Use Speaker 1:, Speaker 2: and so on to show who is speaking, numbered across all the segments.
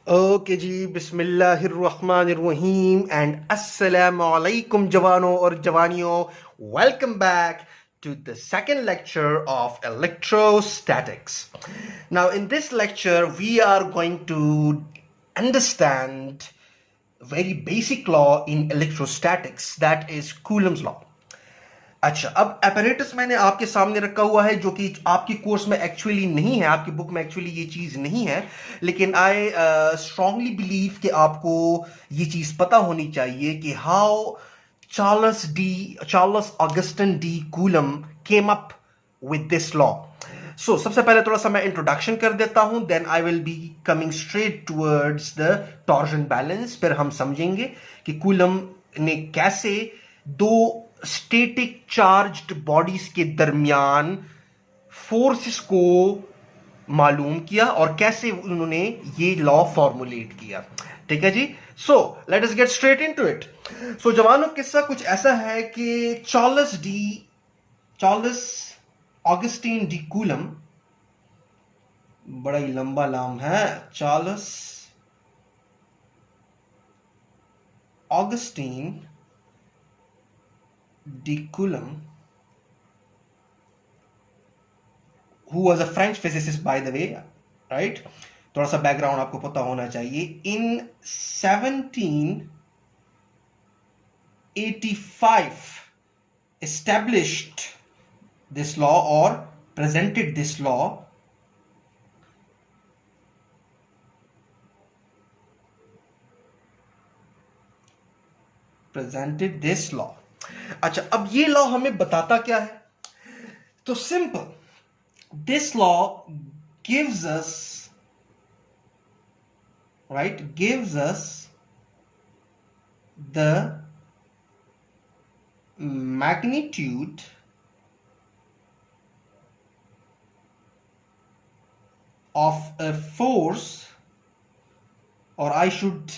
Speaker 1: Okay जी, बिस्मिल्लाहिर्रहमानिर्रहीम and अस्सलामु अलैकुम जवानों और जवानियों। Welcome back to the second lecture of electrostatics. Now in this lecture we are going to understand a very basic law in electrostatics, that is Coulomb's law. अच्छा, अब apparatus मैंने आपके सामने रखा हुआ है जो कि आपके कोर्स में एक्चुअली नहीं है, आपकी बुक में एक्चुअली ये चीज नहीं है, लेकिन आई स्ट्रांगली बिलीव कि आपको ये चीज पता होनी चाहिए कि how Charles Augustin de Coulomb came up with this law. So सबसे पहले थोड़ा सा मैं इंट्रोडक्शन कर देता हूं, then I will be coming straight towards the torsion balance. फिर हम समझेंगे कि कूलम ने कैसे दो स्टेटिक चार्ज्ड बॉडीज के दरमियान फोर्सेस को मालूम किया और कैसे उन्होंने ये लॉ फॉर्मुलेट किया। ठीक है जी, so let us get straight into it. So जवानों, किस्सा कुछ ऐसा है कि चार्ल्स ऑगस्टीन डी कूलम, बड़ा ही लंबा नाम है, Charles Augustine de Coulomb, who was a French physicist by the way, right? थोड़ा सा बैकग्राउंड आपको पता होना चाहिए। In 1785 established this law or presented this law अच्छा, अब ये लॉ हमें बताता क्या है? तो simple, this law gives us the magnitude of a force, और I should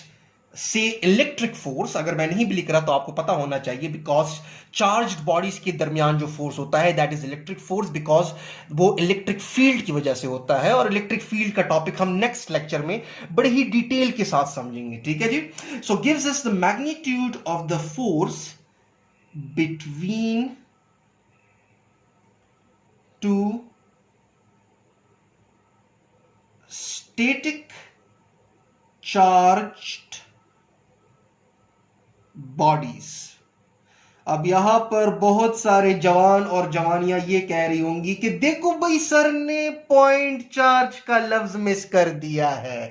Speaker 1: say electric force. अगर मैं नहीं भी लिख रहा तो आपको पता होना चाहिए, बिकॉज चार्ज्ड बॉडीज के दरमियान जो फोर्स होता है that is electric force, because वो इलेक्ट्रिक फील्ड की वजह से होता है। और इलेक्ट्रिक फील्ड का टॉपिक हम नेक्स्ट लेक्चर में बड़े ही डिटेल के साथ समझेंगे। ठीक है जी, so gives us the magnitude of the force between two static charged bodies. अब यहां पर बहुत सारे जवान और जवानियां ये कह रही होंगी कि देखो भाई, सर ने पॉइंट चार्ज का लफ्ज मिस कर दिया है।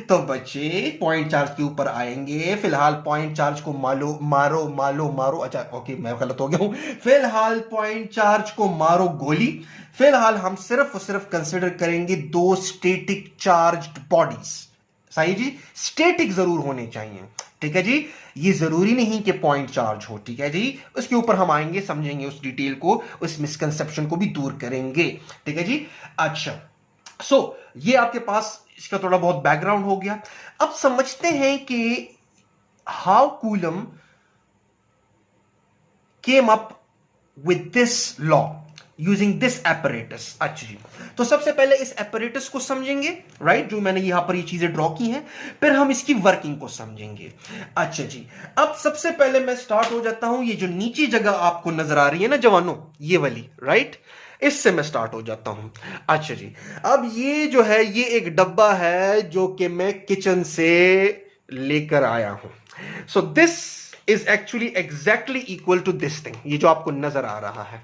Speaker 1: तो बच्चे पॉइंट चार्ज के ऊपर आएंगे। फिलहाल पॉइंट चार्ज को मारो। अच्छा ओके, मैं गलत हो गया हूं। फिलहाल पॉइंट चार्ज को मारो गोली। फिलहाल हम सिर्फ और सिर्फ कंसिडर करेंगे दो स्टेटिक चार्ज्ड बॉडीज। सही जी, स्टेटिक जरूर होने चाहिए। ठीक है जी, ये जरूरी नहीं कि पॉइंट चार्ज हो। ठीक है जी, उसके ऊपर हम आएंगे, समझेंगे उस डिटेल को, उस मिसकंसेप्शन को भी दूर करेंगे। ठीक है जी, अच्छा सो ये आपके पास इसका थोड़ा बहुत बैकग्राउंड हो गया। अब समझते हैं कि how coulomb came up with this law using this apparatus. अच्छा जी, तो सबसे पहले इस एपरेटस को समझेंगे, राइट, जो मैंने यहां पर ये चीजें ड्रॉ की हैं। फिर हम इसकी वर्किंग को समझेंगे। अच्छा जी, अब सबसे पहले मैं स्टार्ट हो जाता हूं। ये जो नीचे जगह आपको नजर आ रही है ना जवानों, ये वाली, राइट, इससे मैं स्टार्ट हो जाता हूं। अच्छा जी, अब ये जो है ये एक डब्बा है जो कि मैं किचन से लेकर आया हूं। So this is actually exactly equal to this thing, ये जो आपको नजर आ रहा है।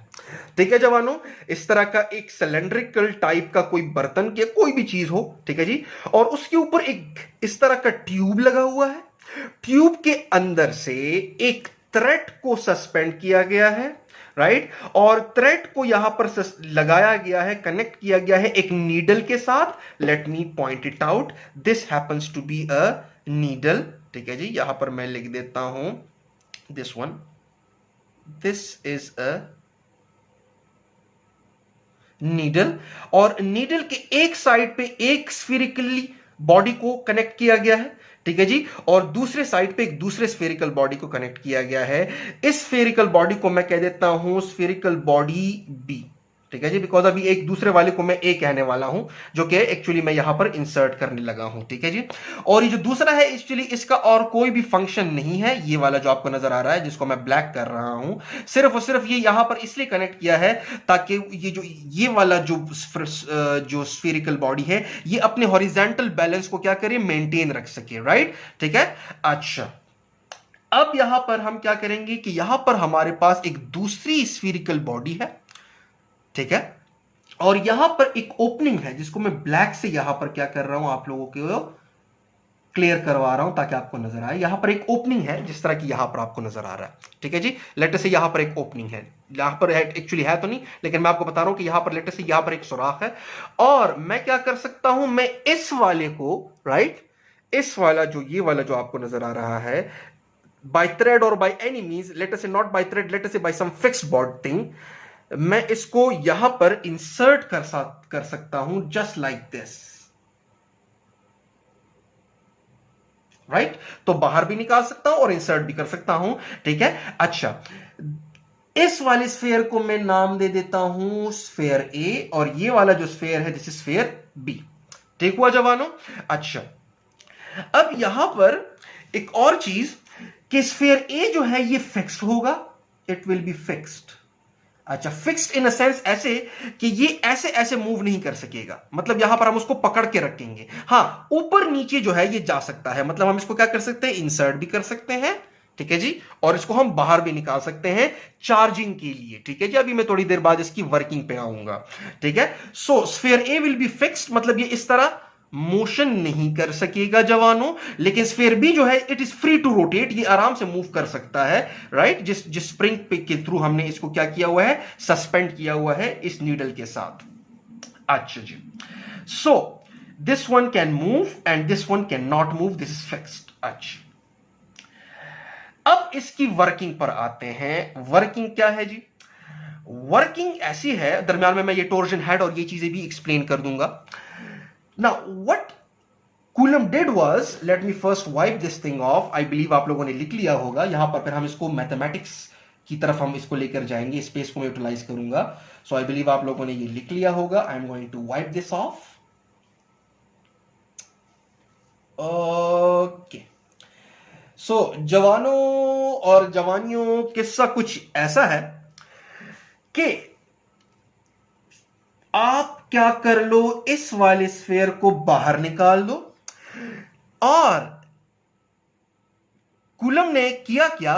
Speaker 1: ठीक है जवानों, इस तरह का एक सिलेंड्रिकल टाइप का कोई बर्तन या कोई भी चीज हो, ठीक है जी, और उसके ऊपर एक इस तरह का ट्यूब लगा हुआ है। ट्यूब के अंदर से एक थ्रेड को सस्पेंड किया गया है, राइट, और थ्रेड को यहां पर लगाया गया है, कनेक्ट किया गया है एक नीडल के साथ। Let me point it out, this happens to be a needle. ठीक है जी, यहां पर मैं लिख देता हूं this one, this is a needle, और नीडल के एक साइड पे एक स्फेरिकली बॉडी को कनेक्ट किया गया है। ठीक है जी, और दूसरे साइड पे एक दूसरे स्फेरिकल बॉडी को कनेक्ट किया गया है। इस स्फेरिकल बॉडी को मैं कह देता हूं स्फेरिकल बॉडी बी। ठीक है जी, बिकॉज अभी एक दूसरे वाले को मैं ए कहने वाला हूं, जो कि एक्चुअली मैं यहां पर इंसर्ट करने लगा हूं। ठीक है जी, और ये जो दूसरा है एक्चुअली इसका और कोई भी फंक्शन नहीं है, ये वाला जो आपको नजर आ रहा है जिसको मैं ब्लैक कर रहा हूं, सिर्फ और सिर्फ ये यहां पर इसलिए कनेक्ट किया है ताकि ये वाला जो स्फेरिकल बॉडी है ये अपने हॉरिजॉन्टल बैलेंस को क्या करे, मेंटेन रख सके। राइट, ठीक है। अच्छा, अब यहां पर हम क्या करेंगे कि यहां पर हमारे पास एक दूसरी स्फेरिकल बॉडी है, ठीक है, और यहां पर एक ओपनिंग है जिसको मैं ब्लैक से यहां पर क्या कर रहा हूं, आप लोगों को क्लियर करवा रहा हूं ताकि आपको नजर आए। यहां पर एक ओपनिंग है जिस तरह की यहां पर आपको नजर आ रहा है। ठीक है जी, लेटर से यहां पर एक ओपनिंग है, यहां पर एक्चुअली है तो नहीं, लेकिन मैं आपको बता रहा हूं कि यहां पर लेटर से यहां पर एक सुराख है, और मैं क्या कर सकता हूं, मैं इस वाले को, राइट, इस वाला जो ये वाला जो आपको नजर आ रहा है, बाय थ्रेड और बाय एनी मींस, लेटर से नॉट बाय थ्रेड, लेटर से by some fixed board thing, मैं इसको यहां पर इंसर्ट कर सकता हूं जस्ट लाइक दिस। राइट, तो बाहर भी निकाल सकता हूं और इंसर्ट भी कर सकता हूं। ठीक है, अच्छा, इस वाले स्फेयर को मैं नाम दे देता हूं स्फेयर ए, और ये वाला जो स्फेयर है दिस इज स्फेयर बी। ठीक हुआ जवानों। अच्छा, अब यहां पर एक और चीज कि स्फेयर ए जो है ये फिक्स्ड होगा, इट विल बी फिक्स्ड। अच्छा, फिक्स्ड इन अ सेंस ऐसे कि ये ऐसे ऐसे मूव नहीं कर सकेगा, मतलब यहां पर हम उसको पकड़ के रखेंगे। हां, ऊपर नीचे जो है ये जा सकता है, मतलब हम इसको क्या कर सकते हैं, इंसर्ट भी कर सकते हैं। ठीक है जी, और इसको हम बाहर भी निकाल सकते हैं चार्जिंग के लिए। ठीक है जी, अभी मैं थोड़ी देर बाद इसकी वर्किंग पे आऊंगा। ठीक है, so sphere A will be fixed, मतलब ये इस तरह मोशन नहीं कर सकेगा जवानों, लेकिन स्फेयर बी जो है it is free to rotate, ये आराम से मूव कर सकता है। राइट, जिस स्प्रिंग पे के थ्रू हमने इसको क्या किया हुआ है, सस्पेंड किया हुआ है इस नीडल के साथ। अच्छा जी, so this one can move and this one can not move, this is fixed. अच्छा, अब इसकी वर्किंग पर आते हैं। वर्किंग क्या है जी, वर्किंग ऐसी है, दरमियान में मैं ये टोर्जन हेड और ये चीजें भी एक्सप्लेन कर दूंगा। Now, what Coulomb did was, let me first wipe this thing off. I believe आप लोगों ने लिख लिया होगा, यहां पर फिर हम इसको मैथमेटिक्स की तरफ हम इसको लेकर जाएंगे, स्पेस को मैं यूटिलाइज करूंगा। सो आई बिलीव आप लोगों ने ये लिख लिया होगा। I am going to wipe this off. Okay, so जवानों और जवानियों, किस्सा कुछ ऐसा है कि आप क्या कर लो, इस वाले स्फेयर को बाहर निकाल दो, और कूलम ने किया क्या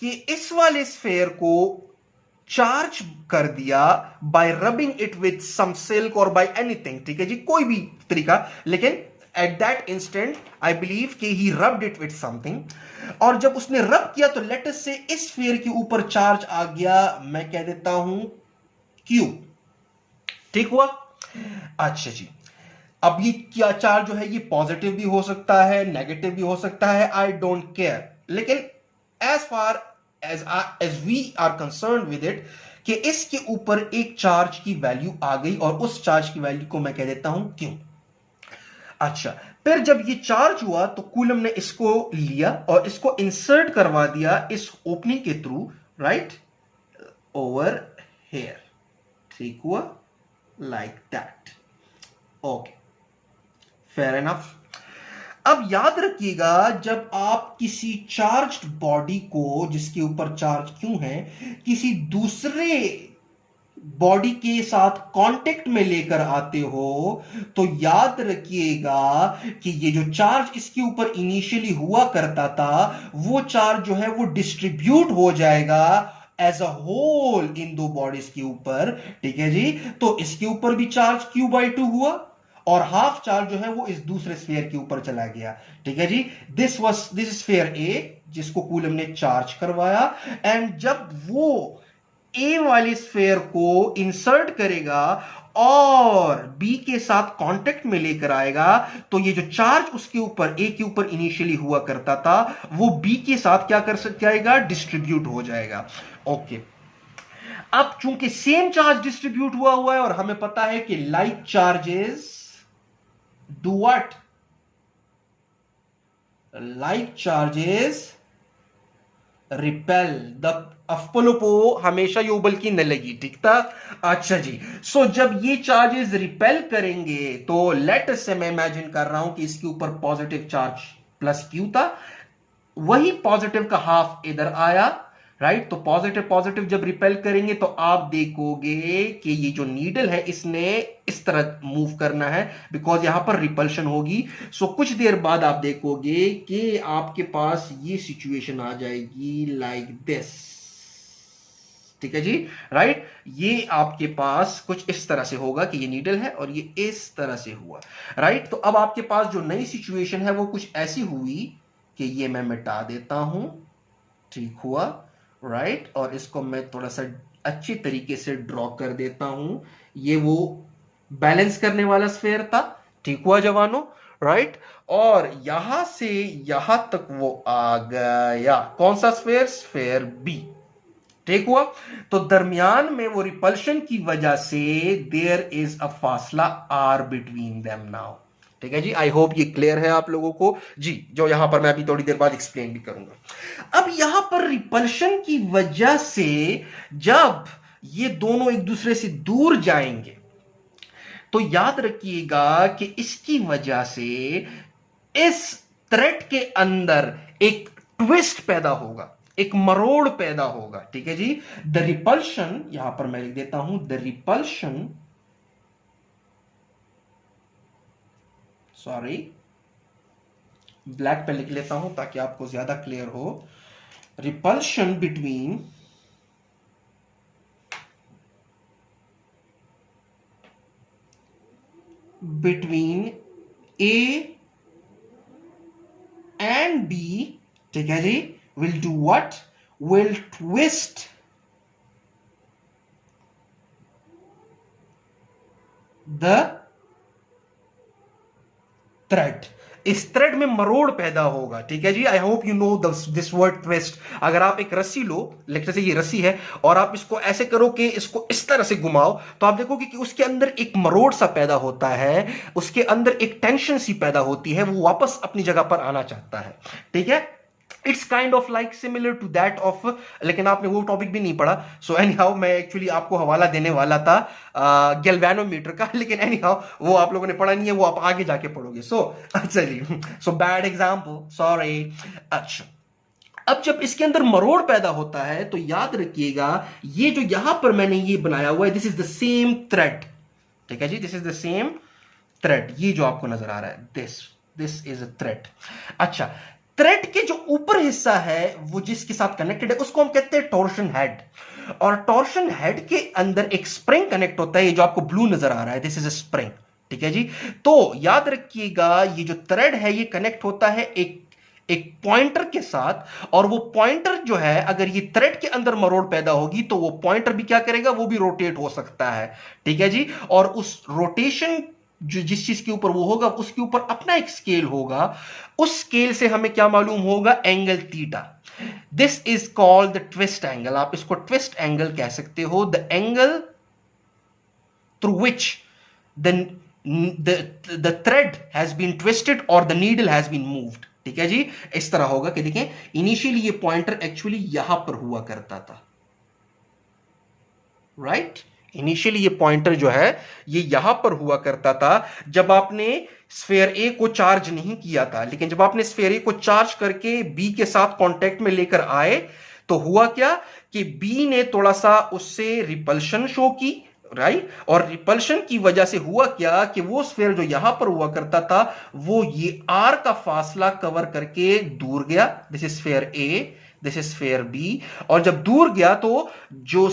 Speaker 1: कि इस वाले स्फेयर को चार्ज कर दिया by rubbing it with some silk और बाय एनीथिंग। ठीक है जी, कोई भी तरीका, लेकिन at that instant I believe कि he rubbed it with something, और जब उसने रब किया तो लेटस से इस स्फेयर के ऊपर चार्ज आ गया, मैं कह देता हूं क्यू। ठीक हुआ। अच्छा जी, अब ये क्या चार्ज जो है ये पॉजिटिव भी हो सकता है, नेगेटिव भी हो सकता है, आई डोंट केयर, लेकिन as far as we are concern with it कि इसके ऊपर एक चार्ज की वैल्यू आ गई, और उस चार्ज की वैल्यू को मैं कह देता हूं क्यू। अच्छा, फिर जब ये चार्ज हुआ तो कूलम ने इसको लिया और इसको इंसर्ट करवा दिया इस ओपनिंग के थ्रू, राइट, ओवर हेयर। ठीक हुआ, like that. Okay, fair enough. अब याद रखिएगा, जब आप किसी चार्ज्ड बॉडी को, जिसके ऊपर चार्ज क्यों है, किसी दूसरे बॉडी के साथ कांटेक्ट में लेकर आते हो, तो याद रखिएगा कि ये जो चार्ज इसके ऊपर इनिशियली हुआ करता था, वो चार्ज जो है वो डिस्ट्रीब्यूट हो जाएगा एज अ होल इन दो बॉडीज के ऊपर। ठीक है जी, तो इसके ऊपर भी चार्ज Q/2 हुआ, और हाफ चार्ज जो है वो इस दूसरे स्फीयर के ऊपर चला गया। ठीक है जी, दिस स्फीयर ए जिसको कूलम ने चार्ज करवाया, एंड जब वो ए वाले स्फीयर को इंसर्ट करेगा और बी के साथ कांटेक्ट में लेकर आएगा, तो ये जो चार्ज उसके ऊपर ए के ऊपर इनिशियली हुआ करता था, वो बी के साथ क्या कर जाएगा, डिस्ट्रीब्यूट हो जाएगा। ओके, अब चूंकि सेम चार्ज डिस्ट्रीब्यूट हुआ है, और हमें पता है कि like charges do what? Like charges repel the अपोलोपो हमेशा ये उबल की न लगी, ठीक था। अच्छा जी, सो जब ये चार्जेस रिपेल करेंगे तो लेट से मैं इमेजिन कर रहा हूं कि इसके ऊपर पॉजिटिव चार्ज प्लस क्यू था, वही पॉजिटिव का हाफ इधर आया, राइट। तो पॉजिटिव पॉजिटिव जब रिपेल करेंगे तो आप देखोगे कि ये जो नीडल है इसने इस तरह मूव करना है, बिकॉज यहां पर रिपल्शन होगी। सो कुछ देर बाद आप देखोगे कि आपके पास ये सिचुएशन आ जाएगी लाइक दिस, ठीक है जी, राइट। ये आपके पास कुछ इस तरह से होगा कि ये नीडल है और ये इस तरह से हुआ, राइट। तो अब आपके पास जो नई सिचुएशन है वो कुछ ऐसी हुई कि ये मैं मिटा देता हूं, ठीक हुआ, राइट। और इसको मैं थोड़ा सा अच्छी तरीके से ड्रॉ कर देता हूं। ये वो बैलेंस करने वाला स्फीयर था, ठीक हुआ जवानों, राइट। और यहां से यहां तक वो आ गया, कौन सा स्फीयर, स्फीयर बी, ठीक हुआ। तो दरमियान में वो रिपल्शन की वजह से देयर इज अ फासला आर बिटवीन देम नाउ, ठीक है जी। आई होप ये क्लियर है आप लोगों को जी, जो यहां पर मैं अभी थोड़ी देर बाद एक्सप्लेन भी करूंगा। अब यहां पर रिपल्शन की वजह से जब ये दोनों एक दूसरे से दूर जाएंगे तो याद रखिएगा कि इसकी वजह से इस थ्रेड के अंदर एक ट्विस्ट पैदा होगा, एक मरोड़ पैदा होगा, ठीक है जी। द रिपल्शन, यहां पर मैं लिख देता हूं द रिपल्शन, सॉरी ब्लैक पे लिख लेता हूं ताकि आपको ज्यादा क्लियर हो। Repulsion between A and B, ठीक है जी, will do what, will twist the thread. इस थ्रेड में मरोड़ पैदा होगा, ठीक है जी। I hope you know this word twist. अगर आप एक रस्सी लो, लेट से ये रस्सी है और आप इसको ऐसे करो कि इसको इस तरह से घुमाओ, तो आप देखोगे कि उसके अंदर एक मरोड़ सा पैदा होता है, उसके अंदर एक टेंशन सी पैदा होती है, वो वापस अपनी जगह पर आना चाहता है, ठीक है। It's kind of like similar to that of, लेकिन आपने वो टॉपिक भी नहीं पढ़ा। सो एनी हाउ मैं एक्चुअली आपको हवाला देने वाला था गैल्वेनोमीटर का, लेकिन एनी हाउ वो आप लोगों ने पढ़ा नहीं है, वो आप आगे जाके पढ़ोगे। सो अच्छा जी, सो बैड एग्जाम्पल, सॉरी। अच्छा, अब जब इसके अंदर मरोड़ पैदा होता है तो याद रखिएगा ये जो यहां पर मैंने ये बनाया हुआ है, this is the same thread, ठीक है जी, this is the same thread. ये जो आपको नजर आ रहा है, दिस इज अ थ्रेड। अच्छा, थ्रेड के जो ऊपर हिस्सा है वो जिसके साथ कनेक्टेड है उसको हम कहते हैं टॉर्शन हेड, और टॉर्शन हेड के अंदर एक स्प्रिंग कनेक्ट होता है। ये जो आपको ब्लू नजर आ रहा है, दिस इज अ स्प्रिंग, ठीक है जी। तो याद रखिएगा ये जो थ्रेड है ये कनेक्ट होता है एक पॉइंटर के साथ, और वो पॉइंटर जो है अगर ये थ्रेड के अंदर मरोड़ पैदा होगी तो वो पॉइंटर भी क्या करेगा, वो भी रोटेट हो सकता है, ठीक है जी। और उस रोटेशन जो जिस चीज के ऊपर वो होगा उसके ऊपर अपना एक स्केल होगा, उस स्केल से हमें क्या मालूम होगा, angle theta. This is called the twist angle. आप इसको ट्विस्ट एंगल कह सकते हो, the angle through which the thread has been twisted और the needle has been moved, ठीक है जी। इस तरह होगा कि देखें इनिशियली ये पॉइंटर एक्चुअली यहां पर हुआ करता था, राइट। इनिशियली ये पॉइंटर जो है ये यहां पर हुआ करता था जब आपने स्फीयर ए को चार्ज नहीं किया था, लेकिन जब आपने स्फीयर ए को चार्ज करके बी के साथ कांटेक्ट में लेकर आए तो हुआ क्या कि बी ने थोड़ा सा उससे रिपल्शन शो की, राइट। और रिपल्शन की वजह से हुआ क्या कि वो स्फीयर जो यहां पर हुआ करता था वो ये आर का फासला कवर करके दूर गया, this is sphere A, this is sphere B. और जब दूर गया तो जो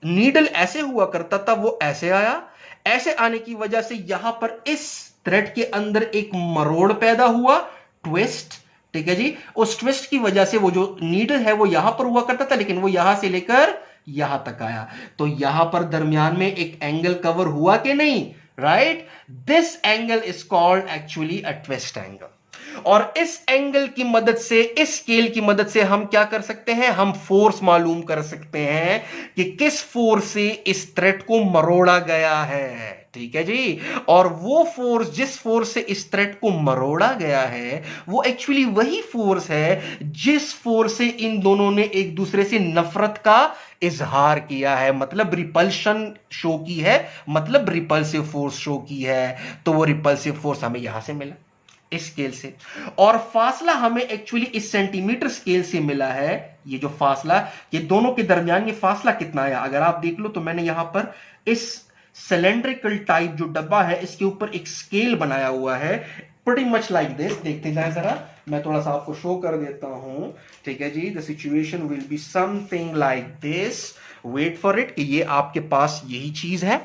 Speaker 1: नीडल ऐसे हुआ करता था वो ऐसे आया, ऐसे आने की वजह से यहां पर इस थ्रेड के अंदर एक मरोड़ पैदा हुआ, ट्विस्ट, ठीक है जी। उस ट्विस्ट की वजह से वो जो नीडल है वो यहां पर हुआ करता था लेकिन वो यहां से लेकर यहां तक आया, तो यहां पर दरमियान में एक एंगल कवर हुआ कि नहीं, right. This angle is called actually a twist angle. और इस एंगल की मदद से, इस स्केल की मदद से हम क्या कर सकते हैं, हम फोर्स मालूम कर सकते हैं कि किस फोर्स से इस थ्रेड को मरोड़ा गया है, ठीक है जी। और वो फोर्स, जिस फोर्स से इस थ्रेड को मरोड़ा गया है, वो एक्चुअली वही फोर्स है जिस फोर्स से इन दोनों ने एक दूसरे से नफरत का इजहार किया है, मतलब रिपल्शन शो की है, मतलब रिपल्सिव फोर्स शो की है। तो वो रिपल्सिव फोर्स हमें यहां से मिला, इस स्केल से। और फासला हमें एक्चुअली इस सेंटीमीटर स्केल से मिला है। ये जो फासला, ये दोनों के दरमियान ये फासला कितना है, अगर आप देख लो तो मैंने यहां पर इस सिलेंड्रिकल टाइप जो डब्बा है, इसके ऊपर एक स्केल बनाया हुआ है, प्रीटी मच लाइक दिस। देखते जाए जरा, मैं थोड़ा सा आपको शो कर देता हूं। ठीक है जी, the situation will be something like this. Wait for it, कि ये आपके पास यही चीज है।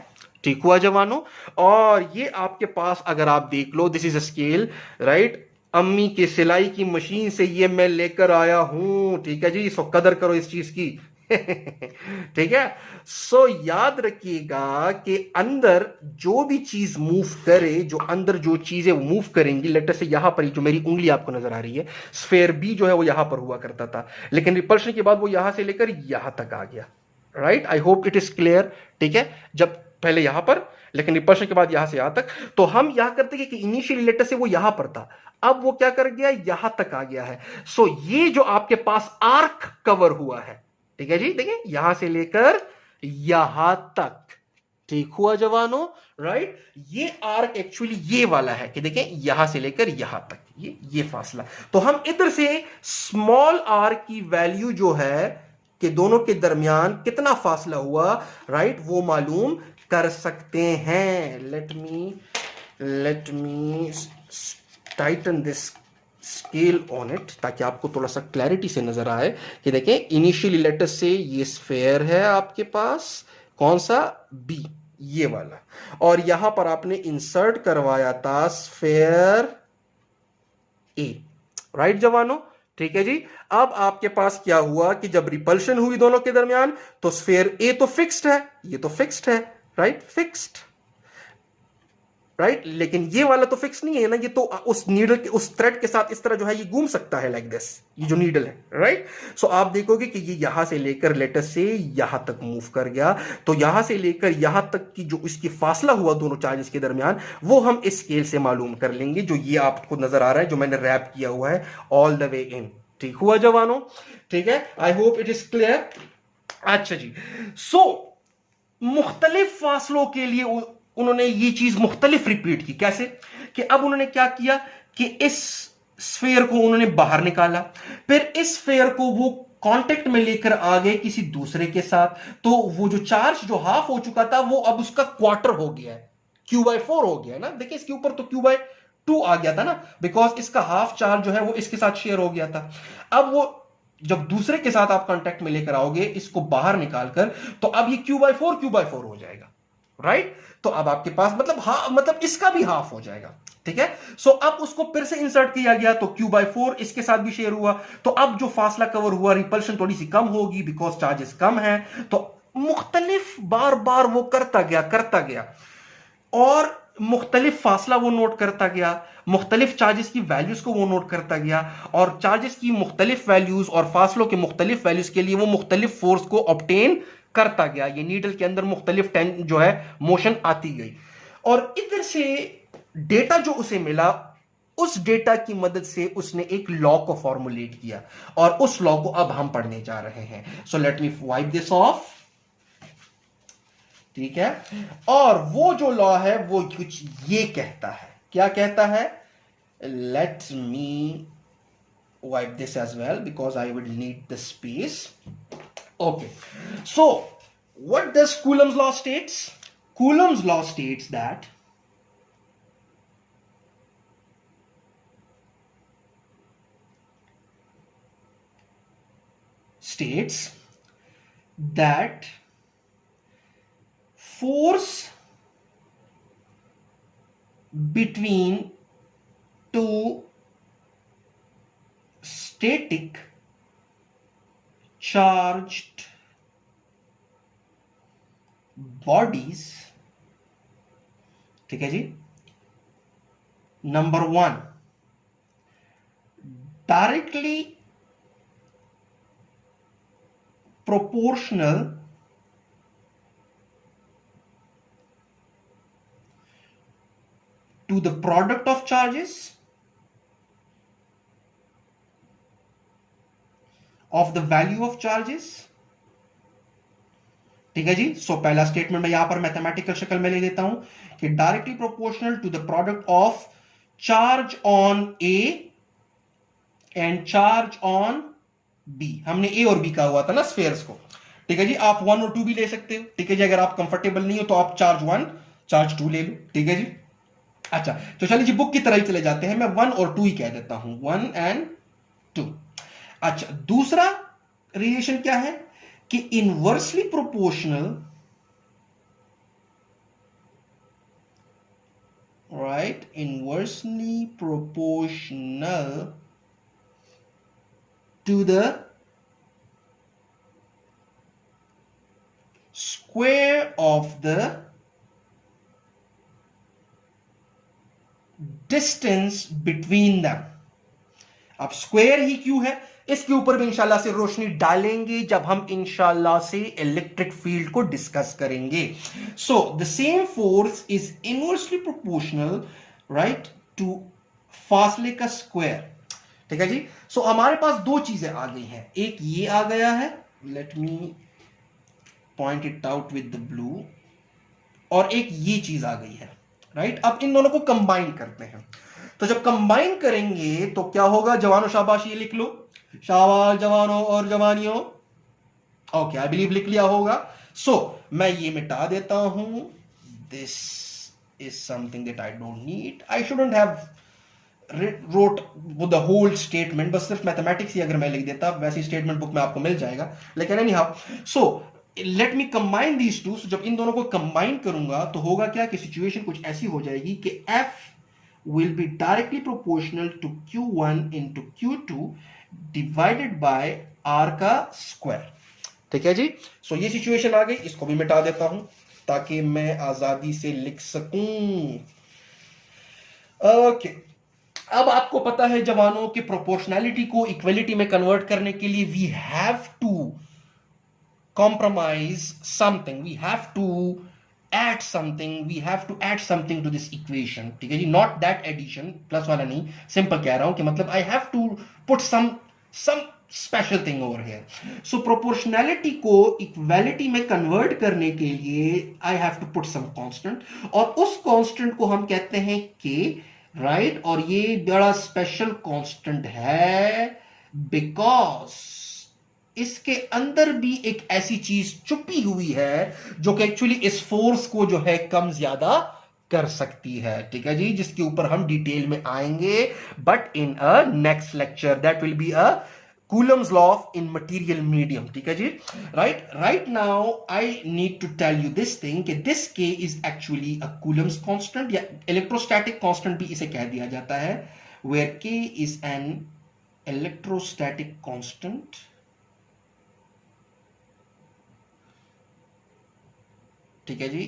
Speaker 1: ठीक हुआ जवानों। और ये आपके पास अगर आप देख लो, this is a scale, right. अम्मी के सिलाई की मशीन से ये मैं लेकर आया हूं। ठीक है जी, सो कदर करो इस चीज की। ठीक है। सो याद रखिएगा कि अंदर जो भी चीज मूव करे, जो अंदर जो चीजें मूव करेंगी, लेटर से यहां पर जो मेरी उंगली आपको नजर आ रही है, स्फेयर बी जो है वो यहां पर हुआ करता था, लेकिन रिपल्शन के बाद वो यहां से लेकर यहां तक आ गया। Right, I hope it is clear. ठीक है, जब पहले यहां पर, लेकिन रिपल्शन के बाद यहां से यहां तक। तो हम यहां करते हैं कि इनिशियली लेटर से वो यहां पर था, अब वो क्या कर गया, यहां तक आ गया है। सो ये जो आपके पास आर्क कवर हुआ है, ठीक है जी, देखिए यहां से लेकर यहां तक। ठीक हुआ जवानों, राइट। ये आर्क एक्चुअली ये वाला है कि देखें यहां से लेकर यहां तक, ये फासला। तो हम इधर से स्मॉल आर की वैल्यू जो है कि दोनों के दरमियान कितना फासला हुआ, राइट, वो मालूम कर सकते हैं। Let me Titan this scale on it, ताकि आपको थोड़ा सा क्लैरिटी से नजर आए कि देखें इनिशियली लेटर से ये स्फेयर है आपके पास, कौन सा, बी, ये वाला। और यहां पर आपने इंसर्ट करवाया था स्फेयर ए, राइट जवानों। ठीक है जी। अब आपके पास क्या हुआ कि जब रिपल्शन हुई दोनों के दरमियान, तो स्फेयर ए तो फिक्स्ड है, ये तो फिक्स्ड है, राइट, फिक्स्ड, राइट। लेकिन ये वाला तो फिक्स नहीं है ना, ये तो उस नीडल के, उस थ्रेड के साथ इस तरह जो है ये घूम सकता है लाइक दिस, ये जो नीडल है, राइट। सो आप देखोगे कि ये यहां से लेकर लेटर से यहां तक मूव कर गया। तो यहां से लेकर यहां तक की जो इसकी फासला हुआ दोनों चार्जेस के दरमियान, वो हम इस स्केल से मालूम कर लेंगे, जो ये आपको नजर आ रहा है, जो मैंने रैप किया हुआ है ऑल द वे इन। ठीक हुआ जवानों, ठीक है, I hope it is clear. अच्छा जी। सो मुख्तलिफ फासलों के लिए उन्होंने ये चीज मुख्तलिफ रिपीट की। कैसे, कि अब उन्होंने क्या किया कि इस स्फेयर को उन्होंने बाहर निकाला, फिर इस स्फेयर को वो कांटेक्ट में लेकर आ गए किसी दूसरे के साथ, तो वो जो चार्ज जो हाफ हो चुका था, वो अब उसका क्वार्टर हो गया है, Q/4 हो गया है ना। देखिए इसके ऊपर तो Q/2 आ गया था ना, बिकॉज इसका हाफ चार्ज जो है वो इसके साथ शेयर हो गया था। अब वो जब दूसरे के साथ आप कांटेक्ट में लेकर आओगे इसको बाहर निकालकर, तो अब ये Q/4 हो जाएगा, राइट। तो अब आपके पास मतलब मतलब इसका भी हाफ हो जाएगा। ठीक है। सो अब उसको फिर से इंसर्ट किया गया, तो Q/4 इसके साथ भी शेयर हुआ, तो अब जो फासला कवर हुआ, रिपल्शन थोड़ी सी कम होगी बिकॉज चार्जेस कम है। तो मुख्तलिफ बार बार वो करता गया, और मुख्तलिफ फासला वो नोट करता गया, मुख्तलिफ चार्जेस की वैल्यूज को वो नोट करता गया, और चार्जेस की मुख्तलिफ वैल्यूज और फासलों के मुख्तलिफ वैल्यूज के लिए वो मुख्तलिफ फोर्स को ऑब्टेन करता गया। ये नीडल के अंदर मुख्तलिफ जो है मोशन आती गई, और इधर से डेटा जो उसे मिला, उस डेटा की मदद से उसने एक लॉ को फॉर्मुलेट किया, और उस लॉ को अब हम पढ़ने जा रहे हैं। So let me wipe this of. ठीक है। और वो जो लॉ है वो कुछ ये कहता है, क्या कहता है, let me wipe this as well because I would need the space. Okay, so what does Coulomb's law states? Coulomb's law states that states that force between two static charged bodies, ठीक है जी, number 1 directly proportional to the product of charges of the value of charges। ठीक है जी। सो पहला statement मैं यहां पर mathematical शक्ल में ले देता हूं कि directly proportional to the product of charge on A and charge on B. हमने ए और बी का हुआ था ना स्फेयर्स को। ठीक है जी। आप 1 और 2 भी ले सकते हो। ठीक है जी। अगर आप कंफर्टेबल नहीं हो तो आप चार्ज 1 चार्ज 2 ले लो। ठीक है जी। अच्छा, तो चलिए जी बुक की तरह ही चले जाते हैं। मैं 1 और 2 ही कह देता हूं, 1 एंड 2। अच्छा, दूसरा रिलेशन क्या है कि inversely proportional, right, inversely proportional to the square of the distance between them. अब स्क्वायर ही क्यों है, इसके ऊपर भी इंशाल्लाह से रोशनी डालेंगे जब हम इंशाल्लाह से इलेक्ट्रिक फील्ड को डिस्कस करेंगे। So the same force is inversely proportional, right, to फासले का स्क्वायर। ठीक है जी। सो हमारे पास दो चीजें आ गई हैं, एक ये आ गया है, let me point it out with the blue, और एक ये चीज आ गई है, राइट। अब इन दोनों को कंबाइन करते हैं। तो जब कंबाइन करेंगे तो क्या होगा, जवानों शाबाश, ये लिख लो, शाबाश जवानों और जवानियों। ओके, आई बिलीव लिख लिया होगा। सो मैं ये मिटा देता हूं, this is something that I don't need, I shouldn't have wrote the whole statement, बस सिर्फ मैथमेटिक्स ही अगर मैं लिख देता, वैसी स्टेटमेंट बुक में आपको मिल जाएगा। लेकिन any how, so let me combine these two. जब इन दोनों को कंबाइन करूंगा तो होगा क्या कि सिचुएशन कुछ ऐसी हो जाएगी कि F will be directly proportional to Q1 into Q2 divided by R का स्क्वायर। ठीक है जी। सो ये सिचुएशन आ गई, इसको भी मिटा देता हूं ताकि मैं आजादी से लिख सकूं। ओके, अब आपको पता है जवानों के प्रोपोर्शनैलिटी को इक्वलिटी में कन्वर्ट करने के लिए we have to compromise something, we have to add something, we have to add something to this equation। ठीक है जी। not that addition, प्लस वाला नहीं, सिंपल कह रहा हूं कि मतलब I have to put some special thing over here। so proportionality को equality में convert करने के लिए I have to put some constant, और उस constant को हम कहते हैं K, right। और ये बड़ा special constant है because इसके अंदर भी एक ऐसी चीज छुपी हुई है जो कि एक्चुअली इस फोर्स को जो है कम ज्यादा कर सकती है। ठीक है जी, जिसके ऊपर हम डिटेल में आएंगे, but in a next lecture, that will be a Coulomb's law in material medium। ठीक है जी। right now I need to tell you this thing कि this K is actually a Coulomb's constant, या electrostatic constant भी इसे कह दिया जाता है, where K is an electrostatic constant। ठीक है जी।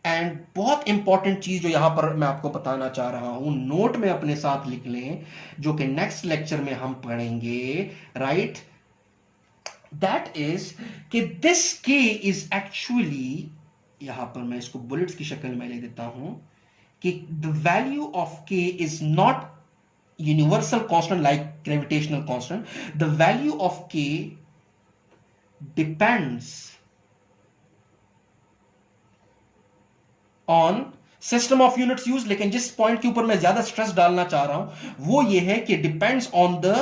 Speaker 1: एंड बहुत इंपॉर्टेंट चीज जो यहां पर मैं आपको बताना चाह रहा हूं, नोट में अपने साथ लिख लें, जो कि नेक्स्ट लेक्चर में हम पढ़ेंगे, राइट, दैट इज कि दिस के इज एक्चुअली, यहां पर मैं इसको बुलेट्स की शक्ल में ले देता हूं कि the value of K is not universal constant like gravitational constant, the value of K depends on system of units use. लेकिन जिस पॉइंट के ऊपर मैं ज्यादा स्ट्रेस डालना चाह रहा हूं वो ये है कि depends on the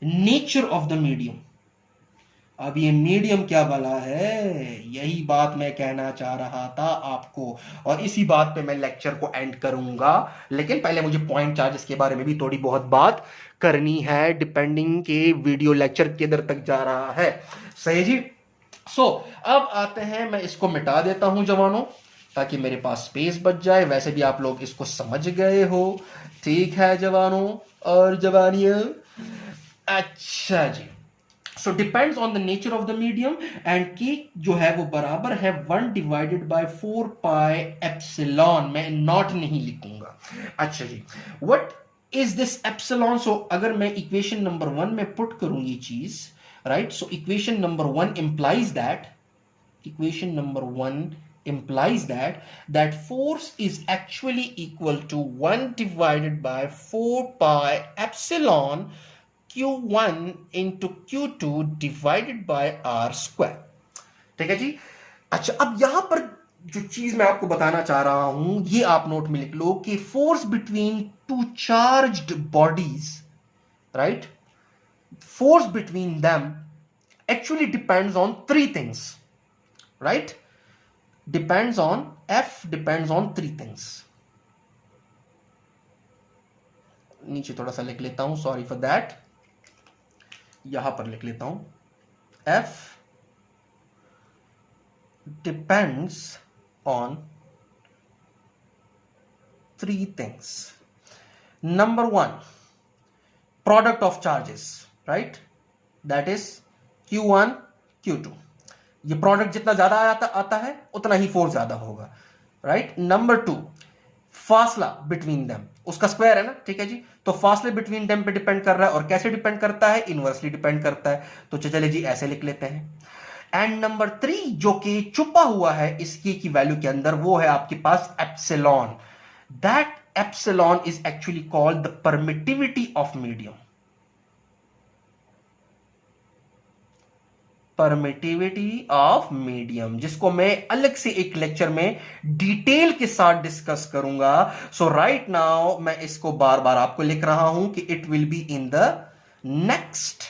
Speaker 1: nature of the medium. अब ये मीडियम क्या भला है, यही बात मैं कहना चाह रहा था आपको, और इसी बात पे मैं लेक्चर को एंड करूंगा। लेकिन पहले मुझे पॉइंट चार्जेस के बारे में भी थोड़ी बहुत बात करनी है, डिपेंडिंग के वीडियो लेक्चर किधर तक जा रहा है। सही जी। सो अब आते हैं, मैं इसको मिटा देता हूं जवानों ताकि मेरे पास स्पेस बच जाए। वैसे भी आप लोग इसको समझ गए हो, ठीक है जवानों और जवानियों। अच्छा जी। So depends on the nature of the medium, and K जो है वो बराबर है 1 डिवाइडेड बाय 4 पाई एप्सिलॉन। मैं नॉट नहीं लिखूंगा। अच्छा जी, what is this epsilon? So अगर मैं इक्वेशन नंबर 1 में पुट करूं ये चीज, right, so equation number 1 implies that, equation number 1 implies that force is actually equal to 1 divided by 4 pi epsilon q1 into q2 divided by r square। ठीक है जी। अच्छा, अब यहां पर जो चीज मैं आपको बताना चाह रहा हूं ये आप नोट में लिख लो कि force between to charged bodies, right, force between them actually depends on three things, right? Depends on three things। नीचे थोड़ा सा लिख लेता हूं, सॉरी फॉर दैट, यहां पर लिख लेता हूं, F depends on three things। Number one, product of charges, right? That is Q1 Q2। ये प्रोडक्ट जितना ज्यादा आता है उतना ही फोर्स ज्यादा होगा, राइट। नंबर टू, फासला बिटवीन देम, उसका स्क्वायर है ना, ठीक है जी। तो फासले बिटवीन देम पे डिपेंड कर रहा है, और कैसे डिपेंड करता है, इनवर्सली डिपेंड करता है। तो चलिए जी ऐसे लिख लेते हैं। एंड नंबर थ्री, जो कि छुपा हुआ है इसकी की वैल्यू के अंदर, वो है आपके पास epsilon. That epsilon is actually called the permittivity of medium. Permittivity of medium, जिसको मैं अलग से एक लेक्चर में डिटेल के साथ डिस्कस करूंगा। सो राइट नाउ मैं इसको बार बार आपको लिख रहा हूं कि it will be in the next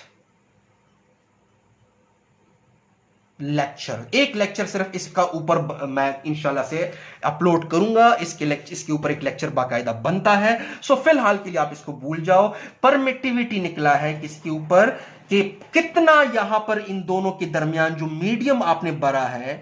Speaker 1: lecture. एक लेक्चर सिर्फ इसका ऊपर मैं इंशाल्लाह से अपलोड करूंगा। इसके ऊपर एक लेक्चर बाकायदा बनता है। सो फिलहाल के लिए आप इसको भूल जाओ। परमिटिविटी निकला है किसके ऊपर, कि कितना यहां पर इन दोनों के दरमियान जो मीडियम आपने भरा है,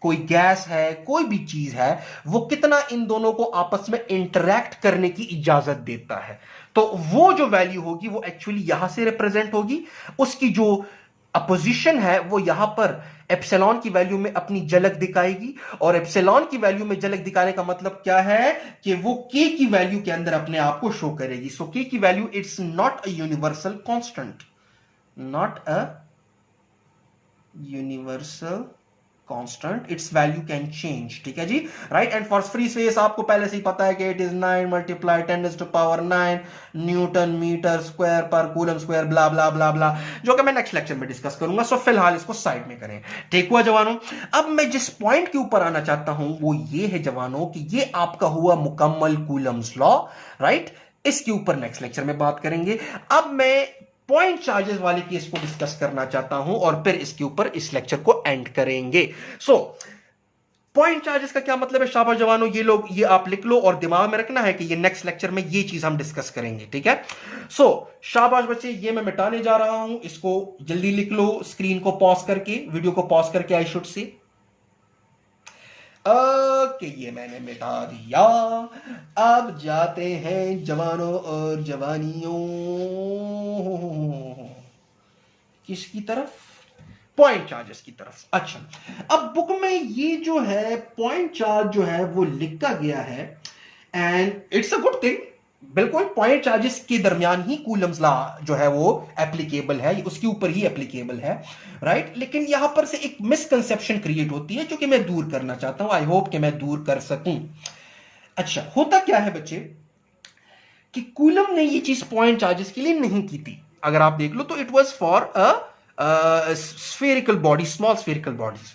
Speaker 1: कोई गैस है, कोई भी चीज है, वो कितना इन दोनों को आपस में इंटरैक्ट करने की इजाजत देता है। तो वो जो वैल्यू होगी वो एक्चुअली यहां से रिप्रेजेंट होगी। उसकी जो अपोजिशन है वो यहां पर एप्सिलॉन की वैल्यू में अपनी झलक दिखाएगी। और एप्सिलॉन की वैल्यू में झलक दिखाने का मतलब क्या है कि वो के की वैल्यू के अंदर अपने आप को शो करेगी। सो के की value it's not a universal constant, not a universal constant, its value can change. ठीक है जी, right. And for free space आपको पहले से ही पता है कि इट इज 9 मल्टीप्लाई 10⁻⁹ न्यूटन मीटर स्क्वायर पर coulomb square, blah blah blah blah, जो कि मैं नेक्स्ट लेक्चर में डिस्कस करूंगा। सो फिलहाल इसको साइड में करें। ठीक हुआ जवानों। अब मैं जिस पॉइंट के ऊपर आना चाहता हूं वो ये है जवानों कि ये आपका हुआ मुकम्मल कूलम्स लॉ, राइट। इसके ऊपर नेक्स्ट लेक्चर में बात करेंगे। अब मैं पॉइंट चार्जेस वाले केस को डिस्कस करना चाहता हूं और फिर इसके ऊपर इस लेक्चर को एंड करेंगे। सो पॉइंट चार्जेस का क्या मतलब है शाबाश जवानों, ये आप लिख लो और दिमाग में रखना है कि ये नेक्स्ट लेक्चर में ये चीज हम डिस्कस करेंगे। ठीक है। सो शाबाश बच्चे, ये मैं मिटाने जा रहा हूं, इसको जल्दी लिख लो स्क्रीन को पॉज करके, वीडियो को पॉज करके, आई शुड से। ओके, ये मैंने मिटा दिया। अब जाते हैं जवानों और जवानियों किसकी तरफ, पॉइंट चार्जेस की तरफ। अच्छा, अब बुक में ये जो है पॉइंट चार्ज जो है वो लिखा गया है and it's a good thing. बिल्कुल पॉइंट चार्जेस के दरमियान ही कूलम्स लॉ जो है वो एप्लीकेबल है, उसके ऊपर ही एप्लीकेबल है, राइट। लेकिन यहां पर से एक मिसकंसेप्शन क्रिएट होती है जो कि मैं दूर करना चाहता हूं। आई होप कि मैं दूर कर सकूं। अच्छा, होता क्या है बच्चे कि कूलम ने ये चीज पॉइंट चार्जेस के लिए नहीं की थी। अगर आप देख लो तो it was for a spherical body, small spherical bodies.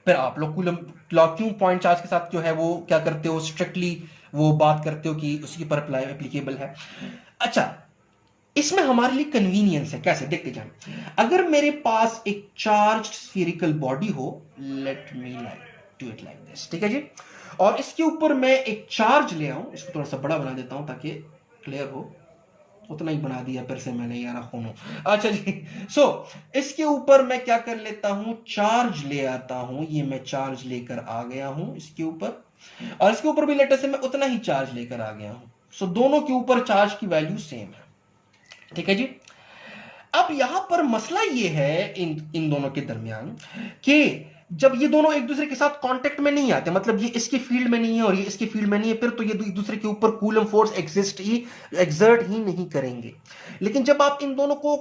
Speaker 1: फिर आप लोग कूलम लॉ क्यों पॉइंट चार्ज के साथ जो है वो क्या करते हो, स्ट्रिक्टली वो बात करते हो कि उसी पर अप्लाई एप्लीकेबल है। अच्छा, इसमें हमारे लिए कन्वीनियंस है। कैसे, देखते जाएं। अगर मेरे पास एक चार्ज स्फेरिकल बॉडी हो, let me do it like this, ठीक है जी, और इसके ऊपर मैं एक चार्ज ले आऊं, इसको थोड़ा सा बड़ा बना देता हूं ताकि क्लियर हो, उतना ही बना दिया फिर से मैंने यार खूनो। अच्छा जी, सो इसके ऊपर मैं क्या कर लेता हूं, चार्ज ले आता हूं। ये मैं चार्ज लेकर आ गया हूं इसके ऊपर, और इसके ऊपर भी लेटर से मैं उतना ही चार्ज लेकर आ गया हूं। सो दोनों के ऊपर चार्ज की वैल्यू सेम है। ठीक है जी। अब यहां पर मसला ये है इन दोनों के दरमियान कि जब ये दोनों एक दूसरे के साथ कांटेक्ट में नहीं आते, मतलब ये इसके फील्ड में नहीं है और ये इसके फील्ड में नहीं है, फिर तो ये एक दूसरे के ऊपर कूलम फोर्स एग्जर्ट ही नहीं करेंगे। लेकिन जब आप इन दोनों को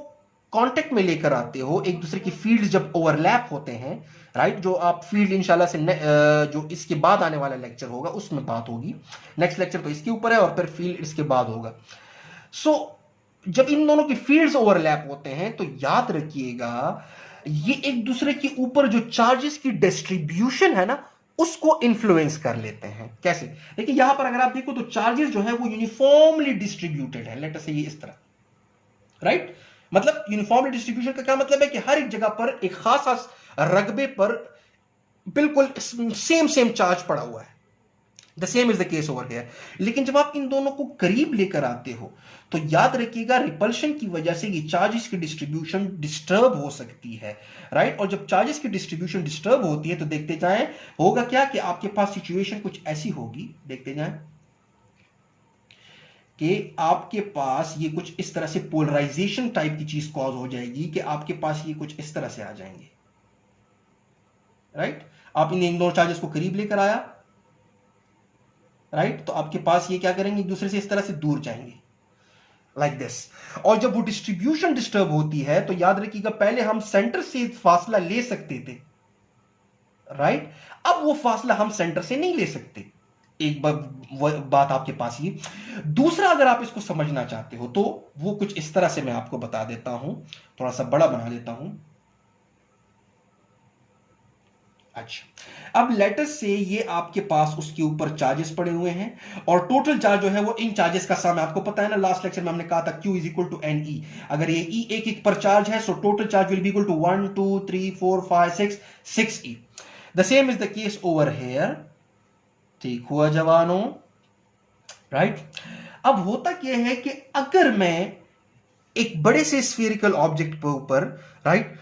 Speaker 1: कांटेक्ट में लेकर आते हो, एक दूसरे की फील्ड जब ओवरलैप होते हैं, राइट, जो आप फील्ड इंशाल्लाह से जो इसके बाद आने वाला लेक्चर होगा उसमें बात होगी, नेक्स्ट लेक्चर तो इसके ऊपर है और फिर फील्ड इसके बाद होगा। सो जब इन दोनों की फील्ड्स ओवरलैप होते हैं तो याद रखिएगा ये एक दूसरे के ऊपर जो चार्जेस की डिस्ट्रीब्यूशन है ना उसको इन्फ्लुएंस कर लेते हैं। कैसे? देखिए यहां पर अगर आप देखो तो चार्जेस जो है वो यूनिफॉर्मली डिस्ट्रीब्यूटेड है, लेट अस से ये इस तरह, राइट। मतलब यूनिफॉर्मली डिस्ट्रीब्यूशन का क्या मतलब है कि हर एक जगह पर एक खास रकबे पर बिल्कुल सेम सेम चार्ज पड़ा हुआ है। The same is the case over here. लेकिन जब आप इन दोनों को करीब लेकर आते हो तो याद रखिएगा रिपल्शन की वजह से ये चार्जेस की डिस्ट्रीब्यूशन डिस्टर्ब हो सकती है, राइट। और जब चार्जेस की डिस्ट्रीब्यूशन डिस्टर्ब होती है तो देखते जाएं होगा क्या कि आपके पास सिचुएशन कुछ ऐसी होगी, देखते जाएं कि आपके पास ये कुछ इस तरह से पोलराइजेशन टाइप की चीज कॉज हो जाएगी कि आपके पास ये कुछ इस तरह से आ जाएंगे, राइट। आप इन दोनों चार्जेस को करीब लेकर आया, राइट, तो आपके पास ये क्या करेंगे, एक दूसरे से इस तरह से दूर जाएंगे लाइक दिस। और जब वो डिस्ट्रीब्यूशन डिस्टर्ब होती है तो याद रखिएगा पहले हम सेंटर से फासला ले सकते थे, राइट, अब वो फासला हम सेंटर से नहीं ले सकते। एक बात आपके पास ये। दूसरा अगर आप इसको समझना चाहते हो तो वो कुछ इस तरह से मैं आपको बता देता हूं, थोड़ा सा बड़ा बना देता हूं। अच्छा, अब लेटर से ये आपके पास उसके ऊपर चार्जेस पड़े हुए हैं और टोटल चार्ज जो है वो इन चार्जेस का सम है। आपको पता है ना लास्ट लेक्चर में हमने कहा था Q is equal to NE। अगर ये E एक एक पर चार्ज है so total charge will be equal to 1 2 3 4 5 6 E। The same is the case over here. ठीक हुआ जवानों, राइट। अब होता क्या है कि अगर मैं एक बड़े से स्फीयरिकल ऑब्जेक्ट के ऊपर, राइट,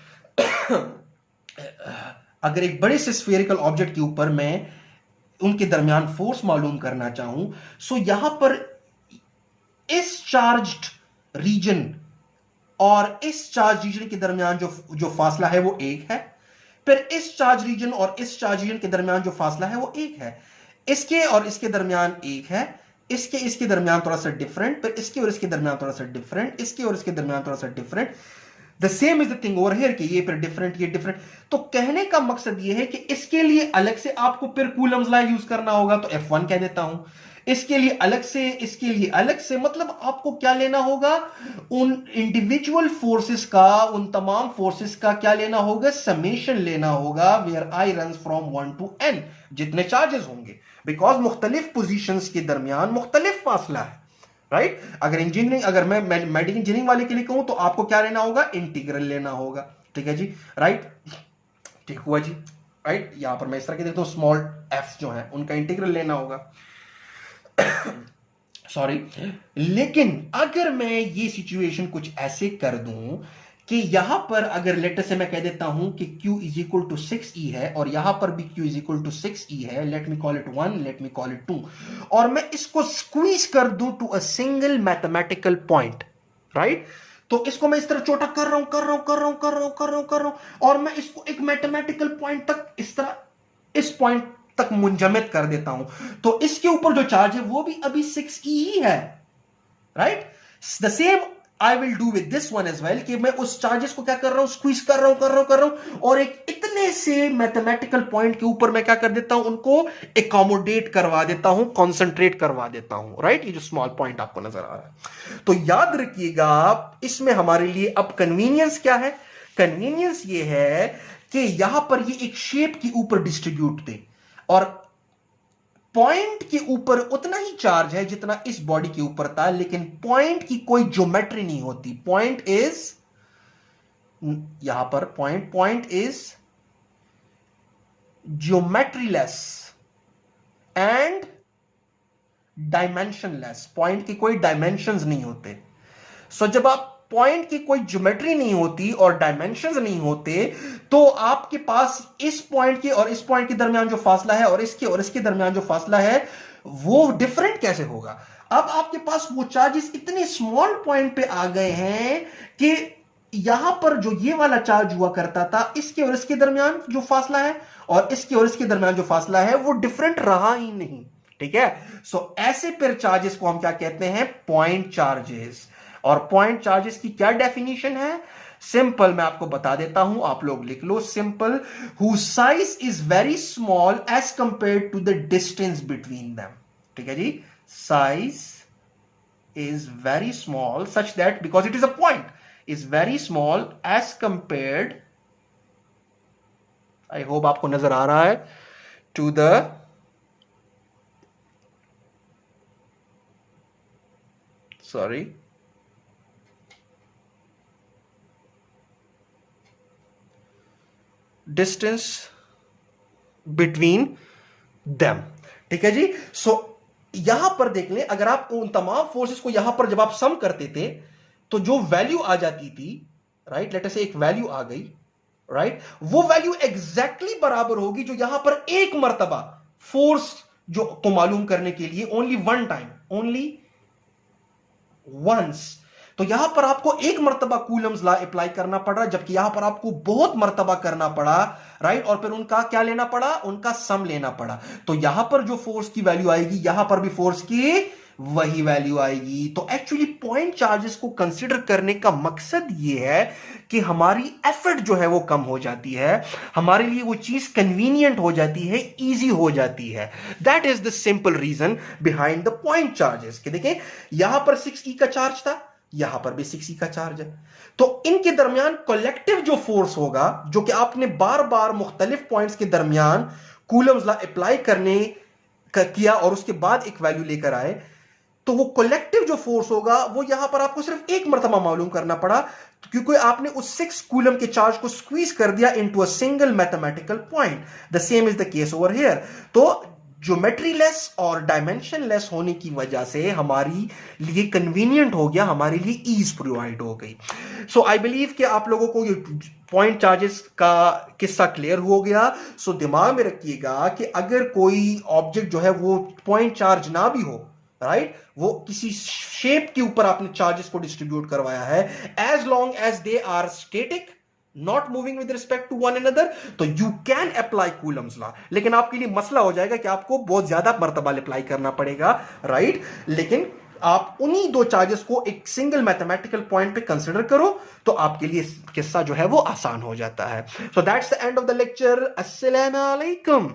Speaker 1: अगर एक बड़े से स्फीयरिकल ऑब्जेक्ट के ऊपर मैं उनके दरमियान फोर्स मालूम करना चाहूं सो यहां पर इस चार्ज्ड रीजन और इस चार्ज रीजन के दरमियान जो फासला है वो एक है, फिर इस चार्ज रीजन और इस चार्ज रीजन के दरमियान जो फासला है वो एक है, इसके और इसके दरमियान एक है, इसके दरमियान थोड़ा सा डिफरेंट, फिर इसके और इसके दरमियान थोड़ा सा डिफरेंट, इसके और इसके दरमियान थोड़ा सा different. The same is the thing over here कि ये फिर डिफरेंट, ये डिफरेंट। तो कहने का मकसद ये है कि इसके लिए अलग से आपको फिर कूलम्स लॉ यूज करना होगा तो F1 कह देता हूं, इसके लिए अलग से, इसके लिए अलग से, मतलब आपको क्या लेना होगा, उन इंडिविजुअल फोर्सेस का, उन तमाम फोर्सेस का क्या लेना होगा, समेशन लेना होगा where I run from 1 to n, जितने चार्जेस होंगे, बिकॉज मुख्तलिफ पोजीशंस के दरमियान मुख्तलिफ फासला है, राइट। अगर इंजीनियरिंग, अगर मैं मेडिकल इंजीनियरिंग वाले के लिए कहूं तो आपको क्या लेना होगा, इंटीग्रल लेना होगा, ठीक है जी, राइट। ठीक हुआ जी, राइट। यहां पर मैं इस तरह के देखता हूं स्मॉल एफ जो है उनका इंटीग्रल लेना होगा सॉरी। लेकिन अगर मैं ये सिचुएशन कुछ ऐसे कर दूं कि यहां पर अगर लेटर से मैं कह देता हूं कि Q is equal to 6E है और यहां पर भी Q is equal to 6E है, let me call it 1, let me call it 2, और मैं इसको स्क्वीज कर दूं to a single mathematical point, right. तो इसको मैं इस तरह छोटा कर रहा हूं और मैं इसको एक मैथमेटिकल पॉइंट तक इस तरह, इस पॉइंट तक मुंजमद कर देता हूं, तो इसके ऊपर जो चार्ज है वो भी अभी 6E ही है, right. The same I will do with this one as well कि मैं उस चार्जेस को क्या कर रहा हूं, स्क्वीज कर रहा हूं और एक इतने से मैथमेटिकल पॉइंट के ऊपर मैं क्या कर देता हूं, उनको एकोमोडेट करवा देता हूं, कॉन्सेंट्रेट करवा देता हूं, राइट। ये जो स्मॉल पॉइंट आपको नजर आ रहा है, तो याद रखिएगा इसमें हमारे लिए अब कन्वीनियंस क्या है, कन्वीनियंस ये है कि यहां पर ये एक शेप के ऊपर डिस्ट्रीब्यूट थे और पॉइंट के ऊपर उतना ही चार्ज है जितना इस बॉडी के ऊपर था, लेकिन पॉइंट की कोई ज्योमेट्री नहीं होती, पॉइंट इज, यहां पर point is geometryless and dimensionless, point की कोई डायमेंशंस नहीं होते। सो जब आप पॉइंट की कोई ज्योमेट्री नहीं होती और डायमेंशंस नहीं होते तो आपके पास इस पॉइंट के और इस पॉइंट के दरमियान जो फासला है और इसके दरमियान जो फासला है वो डिफरेंट कैसे होगा। अब आपके पास वो चार्जेस इतने स्मॉल पॉइंट पे आ गए हैं कि यहां पर जो ये वाला चार्ज हुआ करता था इसके और इसके दरमियान जो फासला है और इसके और इसके दरमियान जो फासला है वो डिफरेंट रहा ही नहीं, ठीक है। सो ऐसे पेयर चार्जेस को हम क्या कहते हैं, पॉइंट चार्जेस। और पॉइंट चार्जेस की क्या डेफिनेशन है, सिंपल मैं आपको बता देता हूं, आप लोग लिख लो simple, who size is very small as compare to the distance between them. ठीक है जी, size is very small such that because it is a point, is very small as compared, I hope आपको नजर आ रहा है, to the sorry distance between them. ठीक है जी, सो यहां पर देख लें, अगर आप उन तमाम फोर्सेस को यहां पर जब आप सम करते थे तो जो वैल्यू आ जाती थी, राइट, लेट अस से एक वैल्यू आ गई, राइट, वो वैल्यू एग्जैक्टली बराबर होगी जो यहां पर एक मर्तबा फोर्स जो को मालूम करने के लिए only one time, only once, तो यहां पर आपको एक मर्तबा कूलम्स लॉ अप्लाई करना पड़ रहा है, जबकि यहां पर आपको बहुत मर्तबा करना पड़ा, राइट, और फिर उनका क्या लेना पड़ा, उनका सम लेना पड़ा। तो यहां पर जो फोर्स की वैल्यू आएगी यहां पर भी फोर्स की वही वैल्यू आएगी। तो एक्चुअली पॉइंट चार्जेस को कंसीडर करने का मकसद यह है कि हमारी एफर्ट जो है वो कम हो जाती है, हमारे लिए वो चीज कन्वीनियंट हो जाती है, इजी हो जाती है। That is the simple reason behind the point charges. कि देखें यहां पर 6e का चार्ज था, यहां पर भी 6e का चार्ज है, तो इनके दरमियान कलेक्टिव जो फोर्स होगा, जो कि आपने बार बार मुख्तलिफ पॉइंट्स के दरमियान कूलम्स लॉ अप्लाई करने का किया और उसके बाद एक वैल्यू लेकर आए, तो वो कलेक्टिव जो फोर्स होगा वो यहां पर आपको सिर्फ एक मर्तबा मालूम करना पड़ा, क्योंकि आपने उस 6 कूलम के चार्ज को स्क्वीज कर दिया into a single mathematical point. The same is the case over here. तो ज्योमेट्री लेस और डायमेंशन लेस होने की वजह से हमारी लिए कन्वीनियंट हो गया, हमारे लिए ईज प्रोवाइड हो गई। सो आई बिलीव कि आप लोगों को ये पॉइंट चार्जेस का किस्सा क्लियर हो गया। सो दिमाग में रखिएगा कि अगर कोई ऑब्जेक्ट जो है वो पॉइंट चार्ज ना भी हो, राइट, वो किसी शेप के ऊपर आपने चार्जेस को डिस्ट्रीब्यूट करवाया है, as long as they are static, not moving with respect to one another, तो you can apply Coulomb's law. लेकिन आपके लिए मसला हो जाएगा कि आपको बहुत ज्यादा मर्तबा अप्लाई करना पड़ेगा, राइट, लेकिन आप उन्हीं दो चार्जेस को एक सिंगल मैथमेटिकल पॉइंट पे कंसीडर करो तो आपके लिए किस्सा जो है वो आसान हो जाता है। So that's the end of the lecture. अस्सलाम वालेकुम।